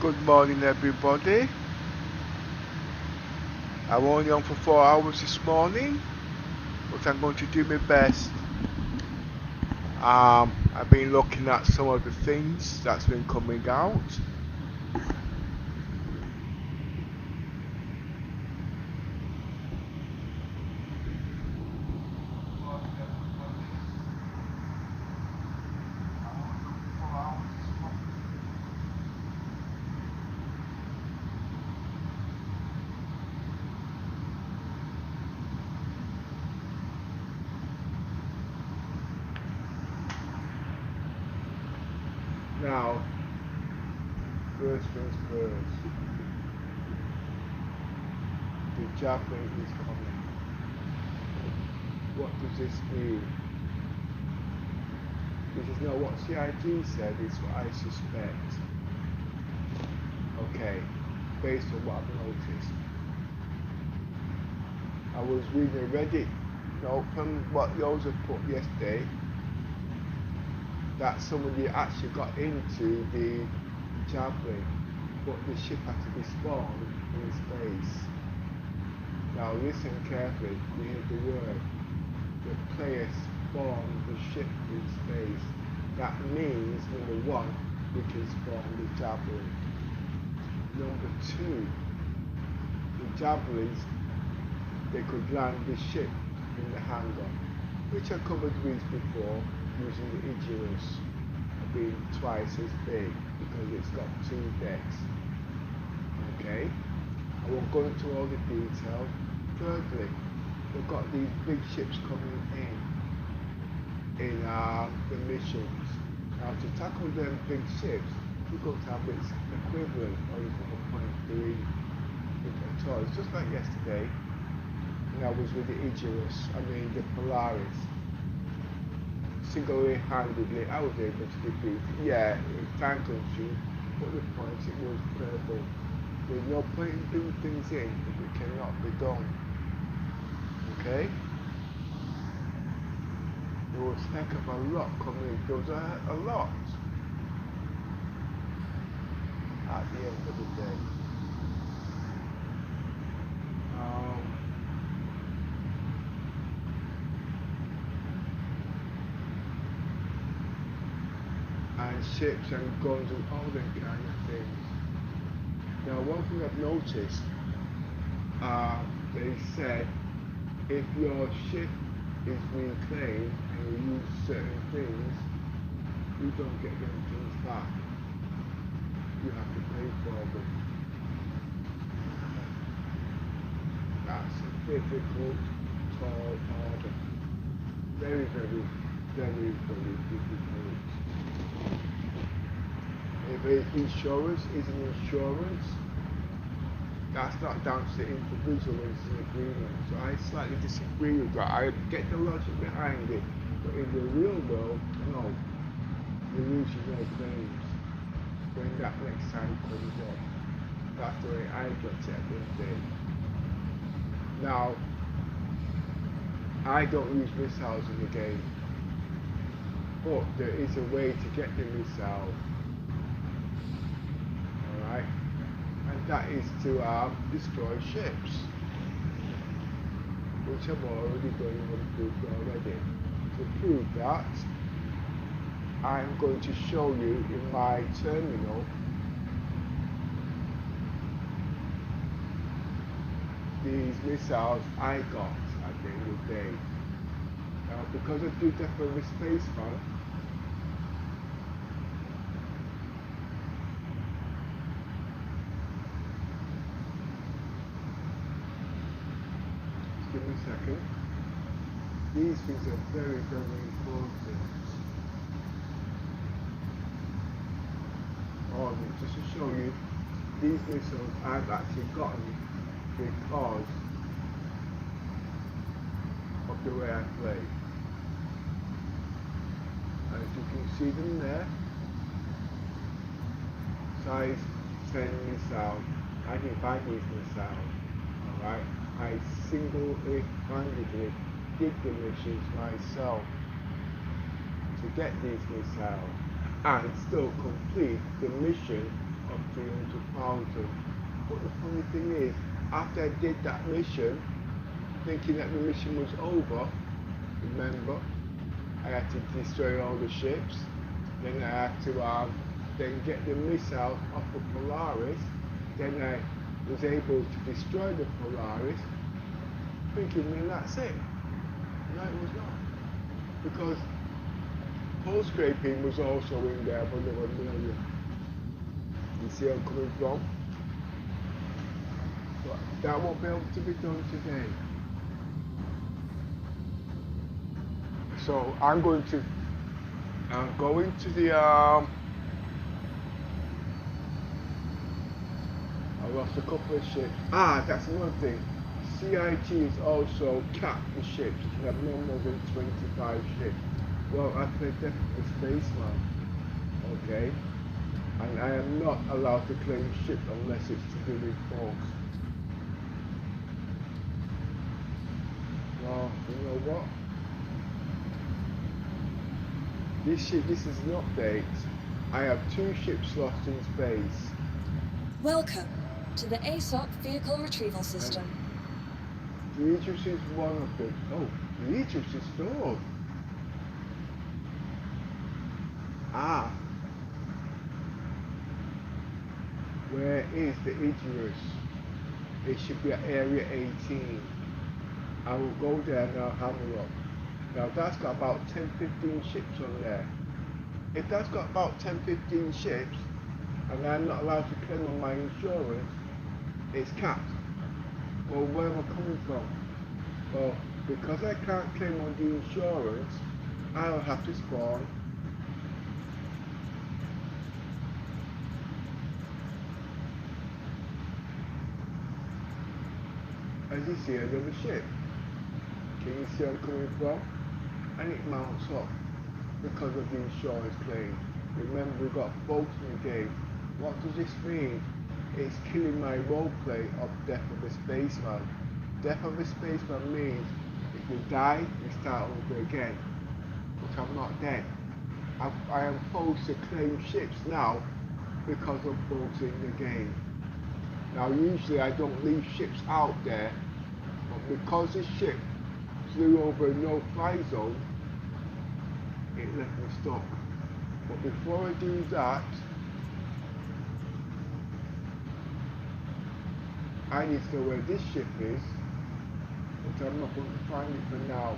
Good morning, everybody. I'm only on for 4 hours this morning, but I'm going to do my best. I've been looking at some of the things that's been coming out. Now, first things first, the javelin is coming. What does this mean? This is not what CIG said, it's what I suspect. Okay, based on what I've noticed. I was reading Reddit, from what those have put yesterday, that somebody actually got into the javelin, but the ship had to be spawned in space. Now listen carefully, you hear the word. The player spawned the ship in space. That means, number one, we can spawn the javelin. Number two, the javelins, they could land the ship in the hangar, which I covered with before, using the Icarus being twice as big because it's got 2 decks. Okay, I won't go into all the detail. Thirdly, we've got these big ships coming in the missions. Now to tackle them big ships, you've got to have its equivalent or 1.3 toys, just like yesterday when I was with the the Polaris. Single-handedly, I was able to defeat. Yeah, it was time consuming, but the point, it was purple. There's no point in doing things in if it cannot be done. Okay? There was a heck of a lot coming in. There was a lot at the end of the day. And ships and guns and all them kind of things. Now one thing I've noticed, they said if your ship is reclaimed and you use certain things, you don't get them things back. You have to pay for them. That's a difficult, tall order. Very, very, very, very difficult. If insurance isn't insurance, that's not down to the individual, it's an agreement. So I slightly disagree with that. I get the logic behind it, but in the real world, no. You lose your no claims when that next time comes up. That's the way I got it at the end of the day. Now, I don't use missiles in the game, but there is a way to get the missile. Alright? And that is to destroy ships, which I'm already going on to prove already. To prove that, I'm going to show you in my terminal these missiles I got at the end of the day. Now, because I do that for the SPACEMAN, give me a second. These things are very, very important. Just to show you, these missiles I've actually gotten because of the way I play. As you can see them there, size 10 missile. I didn't buy these missiles, alright? I single-handedly did the missions myself to get these missiles and still complete the mission of 300,000. But the funny thing is, after I did that mission, thinking that the mission was over, remember, I had to destroy all the ships, then I had to then get the missile off the Polaris, then I was able to destroy the Polaris, thinking, man, that's it. No, it was not. Because hull scraping was also in there, but there were million. You see where I'm coming from? But that won't be able to be done today. So I'm going to the I lost a couple of ships. That's another thing. CIT has also capped the ships. You can have no more than 25 ships. Well, I played definitely Spaceman, okay? And I am not allowed to claim ships unless it's to do with force. Well, you know what? This is an update. I have 2 ships lost in space. Welcome to the ASOC Vehicle Retrieval System. The Aegis is one of them. Oh, the Aegis is stored. Where is the Aegis? It should be at Area 18. I will go there and I'll have a look. Now that's got about 10-15 ships on there. If that's got about 10-15 ships, and I'm not allowed to claim on my insurance, it's capped. Well, where am I coming from? Well, because I can't claim on the insurance, I'll have to spawn. As you see, another ship. Can you see where I'm coming from? And it mounts up because of the insurance claim. Remember, we've got both in the game. What does this mean? It's killing my roleplay of Death of a Spaceman. Death of a Spaceman means if you die, you start over again. But I'm not dead. I am forced to claim ships now because of bugs in the game. Now usually I don't leave ships out there, but because the ship flew over a no-fly zone, it left me stuck. But before I do that, I need to know where this ship is, but I'm not going to find it for now.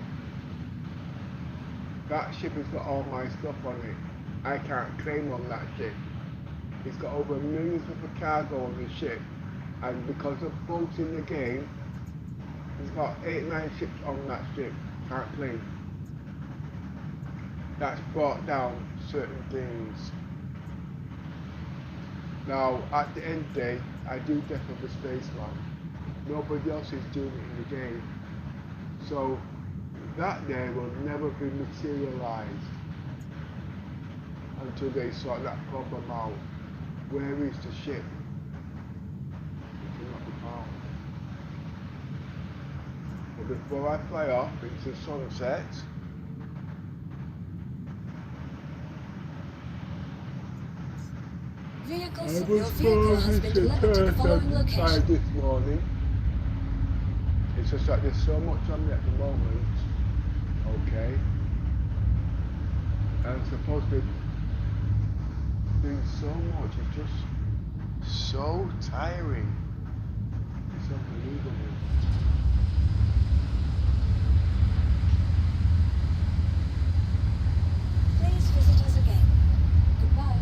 That ship has got all my stuff on it. I can't claim on that ship. It's got over millions worth of cargo on the ship, and because of bugs in the game, it's got 8-9 ships on that ship. Can't claim. That's brought down certain things. Now, at the end of the day, I do Death of a Spaceman. Nobody else is doing it in the game. So, that day will never be materialized until they sort that problem out. Where is the ship? It cannot be found. But before I fly off into sunset, Your vehicle has been delivered to the following location. This morning. It's just like there's so much on me at the moment. Okay. And I'm supposed to be doing so much. It's just so tiring. It's unbelievable. Please visit us again. Goodbye.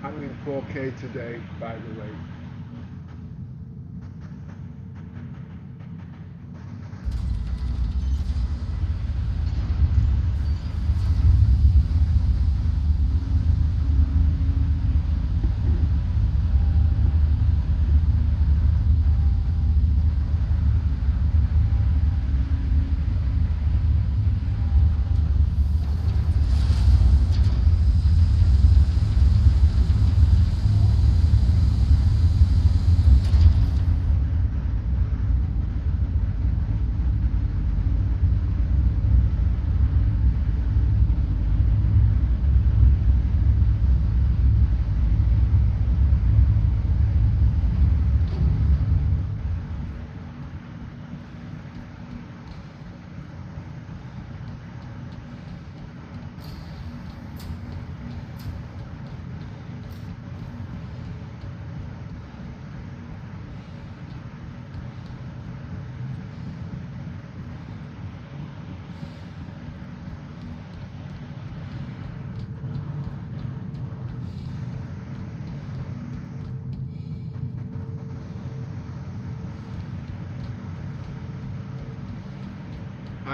I'm in 4K today, by the way.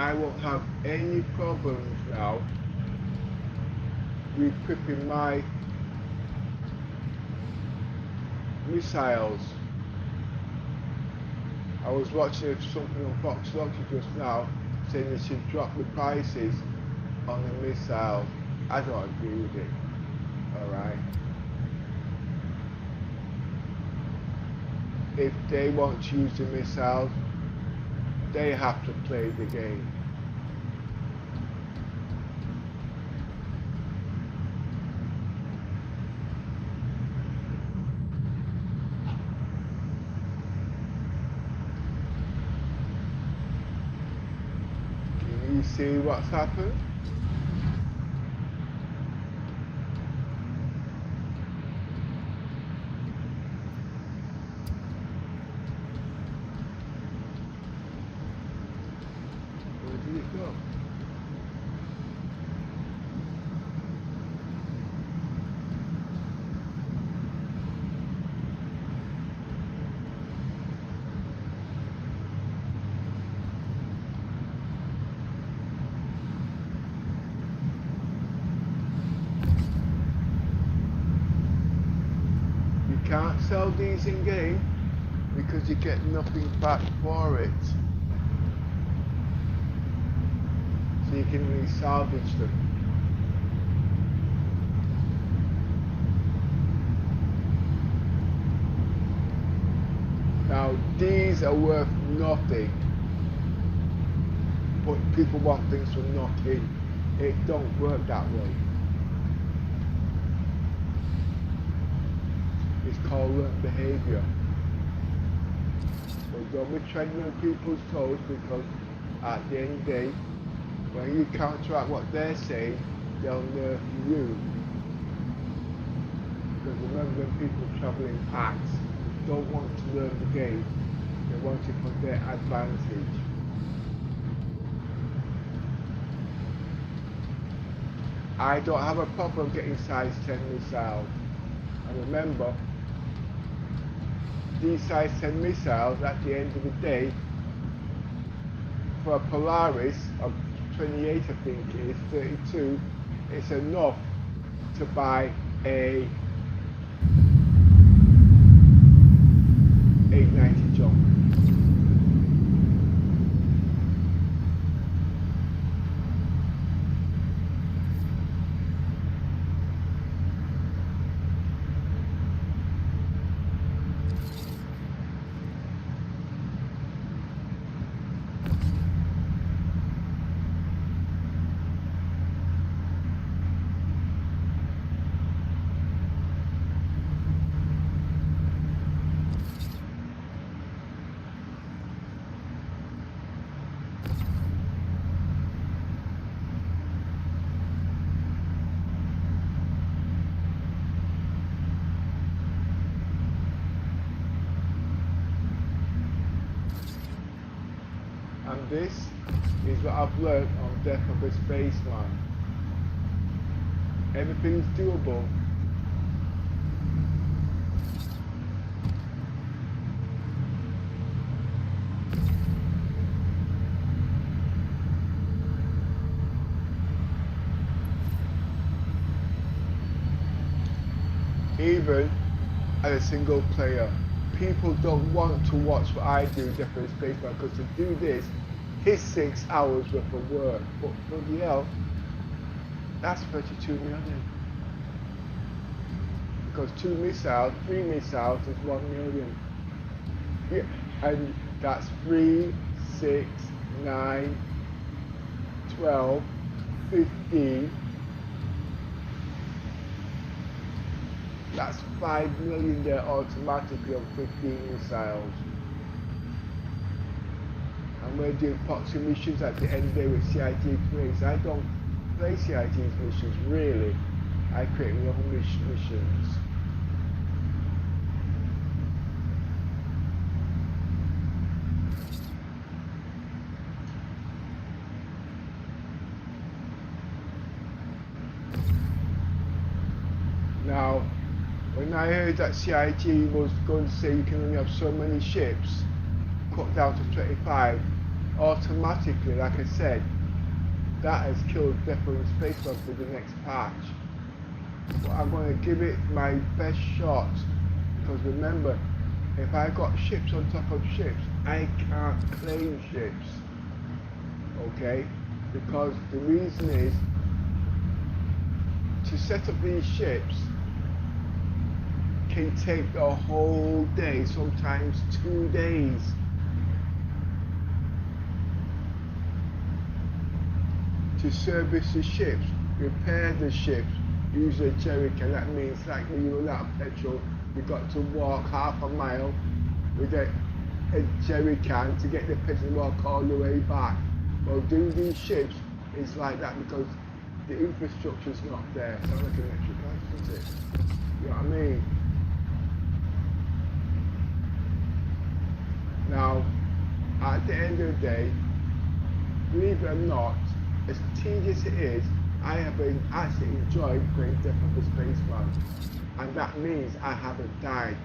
I won't have any problems now equipping my missiles. I was watching something on Fox Lottery just now saying they should drop the prices on the missiles. I don't agree with it. Alright. If they want to use the missiles, they have to play the game. Can you see what's happened? Where did it go? You can't sell these in game because you get nothing back for it. So you can only salvage them. Now these are worth nothing, but people want things for nothing. It don't work that way. It's called learned behaviour. But don't be treading on people's toes, because at the end of the day, when you counteract what they're saying, they'll nerf you. Because remember, when people travel in packs, don't want to learn the game, they want it for their advantage. I don't have a problem getting size 10 missiles. And remember, these size 10 missiles at the end of the day, for a Polaris of 28, I think it is, 32, it's enough to buy a 890 jump. And this is what I've learned on Death of a Spaceman. Everything's doable. Even as a single player. People don't want to watch what I do, Death of a Spaceman, because to do this, it's 6 hours worth of work. But bloody hell, that's 32 million. Because 2 missiles, 3 missiles is 1 million. Yeah, and that's 3, 6, 9, 12, 15. That's 5 million there automatically on 15 missiles. And we're doing proxy missions at the end of the day with CIG creates. I don't play CIG's missions really. I create my own missions. Now, when I heard that CIG was going to say you can only have so many ships, cut down to 25, automatically, like I said, that has killed Depot and SPACEMAN for the next patch. But I'm going to give it my best shot, because remember, if I got ships on top of ships, I can't claim ships. Okay? Because the reason is, to set up these ships can take a whole day, sometimes 2 days. To service the ships, repair the ships, use a jerry can. That means like when you run out of petrol, you've got to walk half a mile with a jerry can to get the petrol, walk all the way back. Well, doing these ships is like that because the infrastructure's not there. Sounds like an electric car, doesn't it? You know what I mean? Now, at the end of the day, believe it or not, as tedious it is, I have been actually enjoyed playing Death of the SPACEMAN, and that means I haven't died.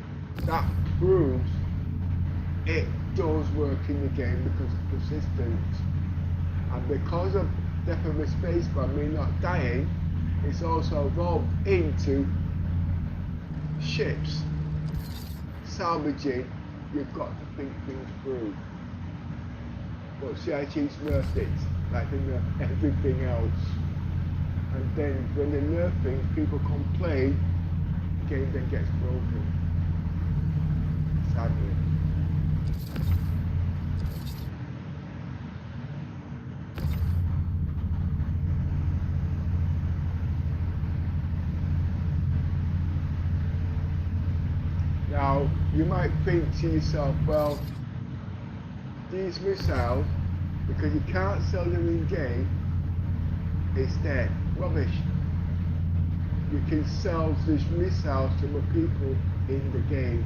That proves it does work in the game because of persistence, and because of Death of the SPACEMAN, me not dying, it's also evolved into ships. Salvaging, you've got to think things through. But CIG's worth it, like they nerf everything else. And then when they nerf things, people complain, the game then gets broken. Sadly. Now, you might think to yourself, well, these missiles, because you can't sell them in game, it's dead. Rubbish. You can sell these missiles to more people in the game.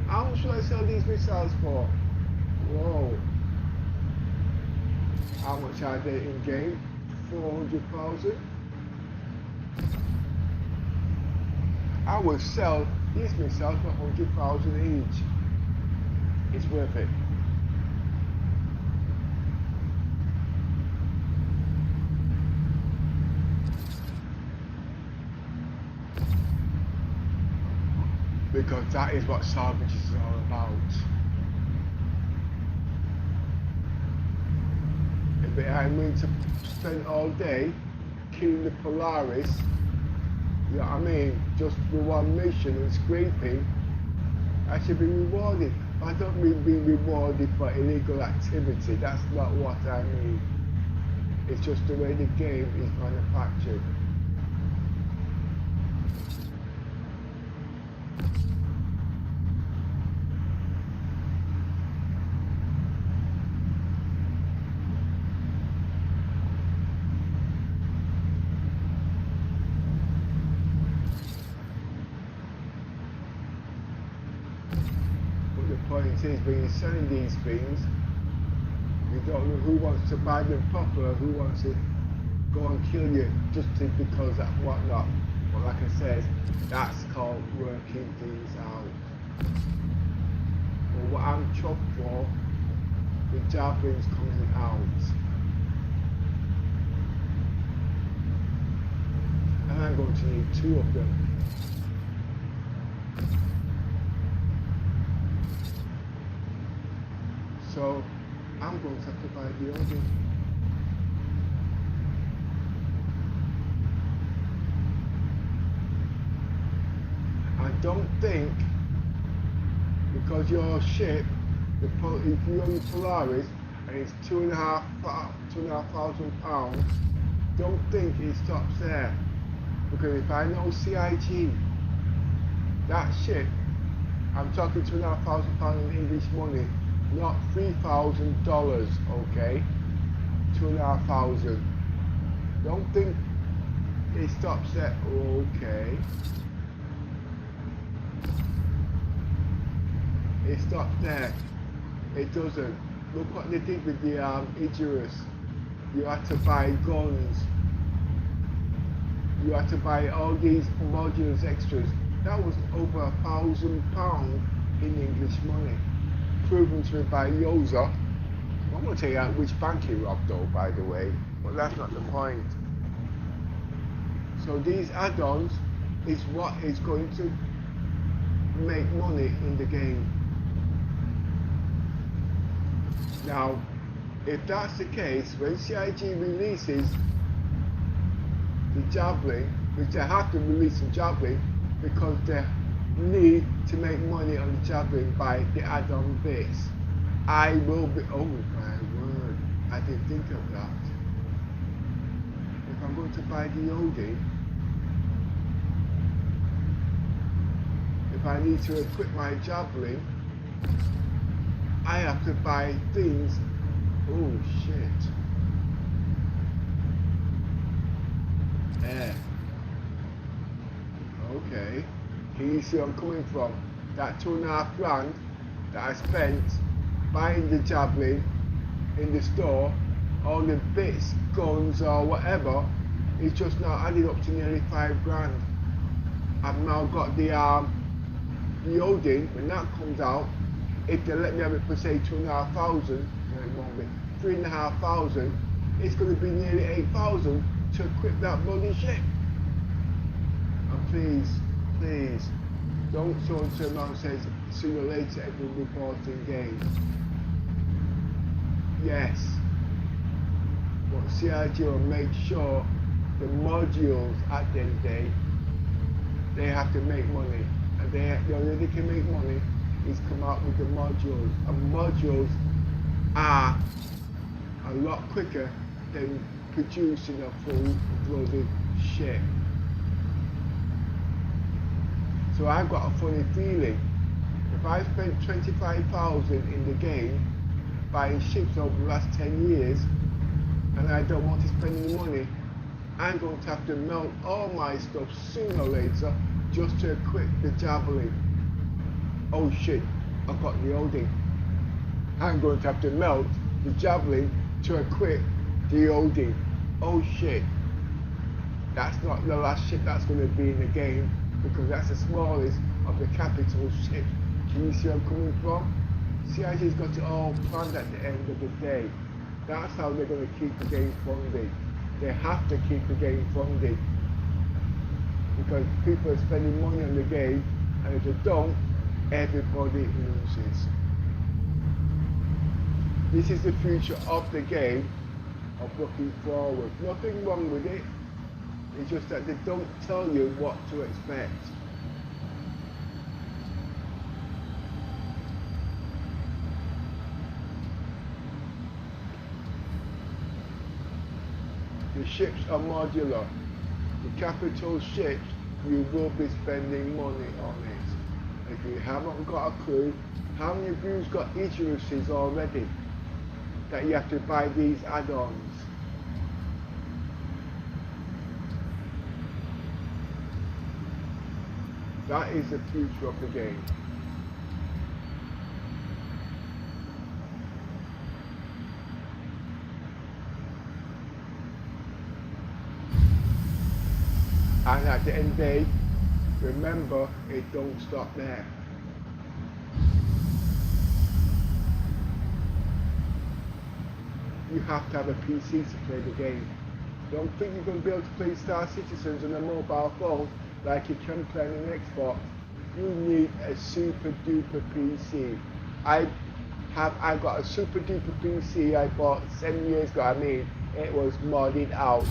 How much should I sell these missiles for? Whoa. How much are they in game? 400,000? I will sell these missiles for 100,000 each. It's worth it. Because that is what salvage is all about. If I mean to spend all day killing the Polaris, you know what I mean, just for one mission and scraping, I should be rewarded. I don't mean being rewarded for illegal activity, that's not what I mean. It's just the way the game is manufactured. Point is, when you're selling these things, you don't know who wants to buy them proper or who wants to go and kill you just because that's whatnot. But like I said, that's called working things out. But what I'm chuffed for, the javelins coming out. And I'm going to need 2 of them. So I'm going to have to buy the other. I don't think, because your ship, if you own Polaris and it's £2,500, don't think it stops there. Because if I know CIG, that ship, I'm talking £2,500 in English money, not $3,000, okay? 2,500. Don't think it stops there, okay? It stops there. It doesn't. Look what they did with the Icarus. You had to buy guns. You had to buy all these modules extras. That was over £1,000 in English money. Proven to me by Yoza I'm going to tell you which bank he robbed though, by the way, but that's not the point. So these add-ons is what is going to make money in the game. Now, if that's the case, when CIG releases the Javelin, which they have to release the Javelin because they need to make money on the Javelin by the add-on bits, I will be, oh my word, I didn't think of that. If I'm going to buy the Odin, if I need to equip my Javelin, I have to buy things. Oh shit. Okay. Can you see where I'm coming from? That $2.5 grand that I spent buying the Javelin in the store, all the bits, guns or whatever, is just now added up to nearly $5 grand. I've now got the Odin. When that comes out, if they let me have it for say 2,500, no it won't be, 3,500, it's going to be nearly 8,000 to equip that bloody ship. And please, don't someone turn around and say sooner or later it will be bought in games. Yes, but CIG will make sure the modules at the end of the day, they have to make money. And the only way they can make money is come out with the modules. And modules are a lot quicker than producing a full bloody ship. So I've got a funny feeling, if I spent 25,000 in the game buying ships over the last 10 years and I don't want to spend any money, I'm going to have to melt all my stuff sooner or later just to equip the Javelin. Oh shit, I've got the Odin. I'm going to have to melt the Javelin to equip the Odin. Oh shit. That's not the last ship that's going to be in the game, because that's the smallest of the capital ships. Can you see where I'm coming from? CIG's got it all planned at the end of the day. That's how they're going to keep the game funded. They have to keep the game funded, because people are spending money on the game, and if they don't, everybody loses. This is the future of the game, of looking forward. Nothing wrong with it, it's just that they don't tell you what to expect. The ships are modular. The capital ships, you will be spending money on it. If you haven't got a clue, how many of you's got Icarus's already that you have to buy these add-ons? That is the future of the game. And at the end of the day, remember, it don't stop there. You have to have a PC to play the game. Don't think you're going to be able to play Star Citizens on a mobile phone like you can play on an Xbox. You need a super duper PC. I got a super duper PC I bought 7 years ago. I mean, it was modded out.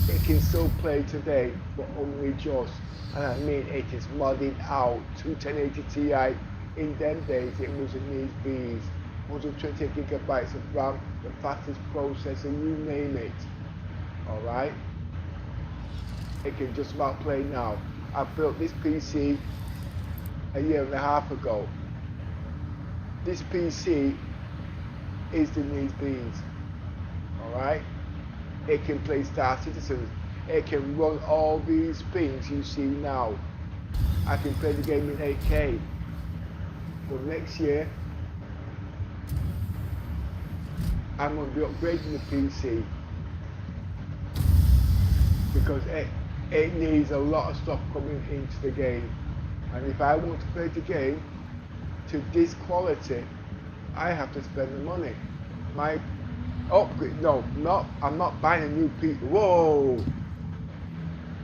It can still play today, but only just. And I mean, it is modded out. 1080 Ti. In them days, it was in these bees. 128 gigabytes of RAM, the fastest processor, you name it. Alright? It can just about play now. I built this PC a year and a half ago. This PC is the needs bees. Alright? It can play Star Citizens. It can run all these things you see now. I can play the game in 8K. But next year, I'm going to be upgrading the PC, because it needs a lot of stuff coming into the game. And if I want to play the game to this quality, I have to spend the money. my upgrade. No, I'm not buying a new PC. Whoa!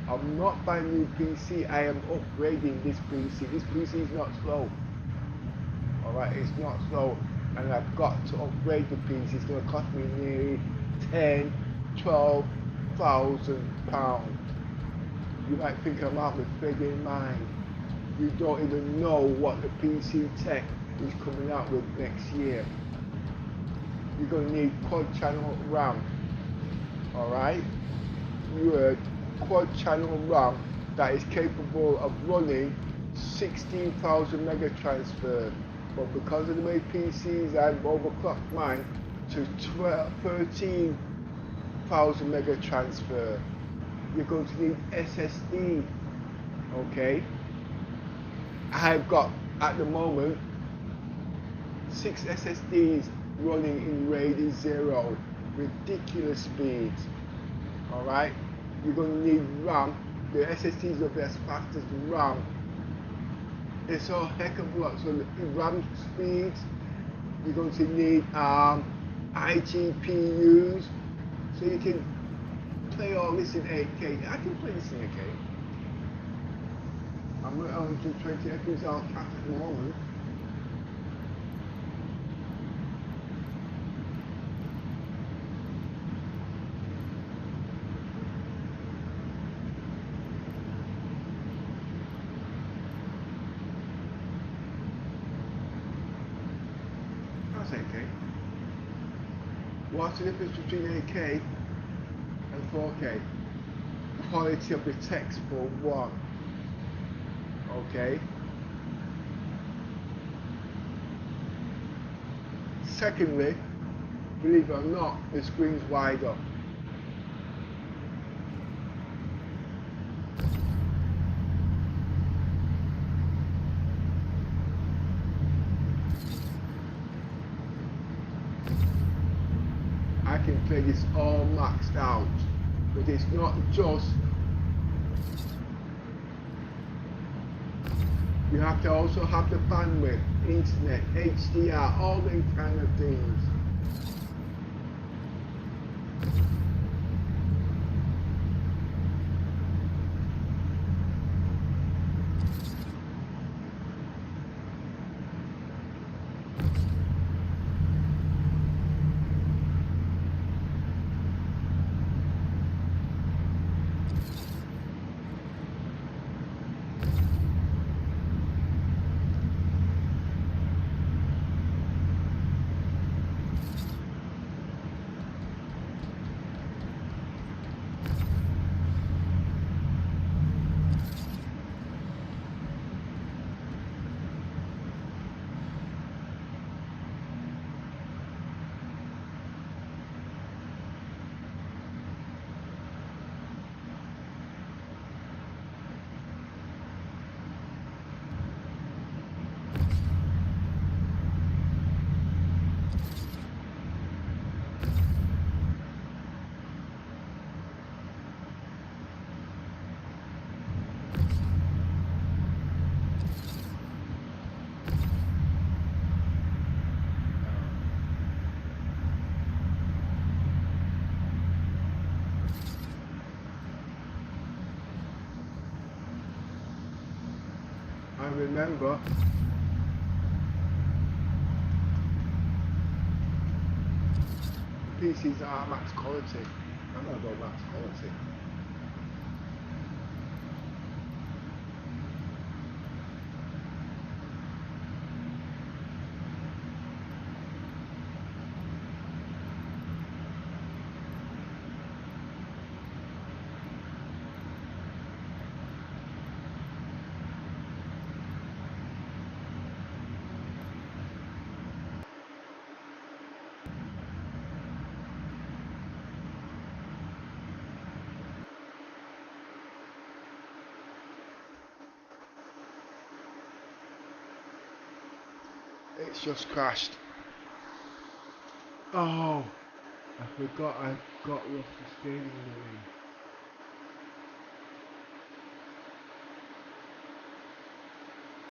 I'm not buying a new PC. I am upgrading this PC. This PC is not slow. Alright, it's not slow, and I've got to upgrade the PC. It's going to cost me nearly 10, 12,000 pounds. You might think I'm out with friggin' mind. You don't even know what the PC tech is coming out with next year. You're going to need quad channel RAM. Alright? You heard, quad channel RAM that is capable of running 16,000 mega transfer. But because of the way PCs, I've overclocked mine to 13,000 mega transfer. You're going to need SSD. Okay? I've got, at the moment, 6 SSDs running in RAID 0. Ridiculous speeds. Alright? You're going to need RAM. The SSDs will be as fast as the RAM. It's a heck of a lot. So the RAM speeds, you're going to need iGPUs. So you can play all this in 8K. I can play this in 8K. I'm at 120 FPS all cap at the moment. That's 8K. What's the difference between 8K and 4K? Quality of the text for one. Okay. Secondly, believe it or not, the screen's wider. I can play this all maxed out, but it's not just. You have to also have the bandwidth, internet, HDR, all them kind of things. And remember, PCs are max quality. I'm not about max quality. It's just crashed. Oh, I forgot I've got lots of scaling going.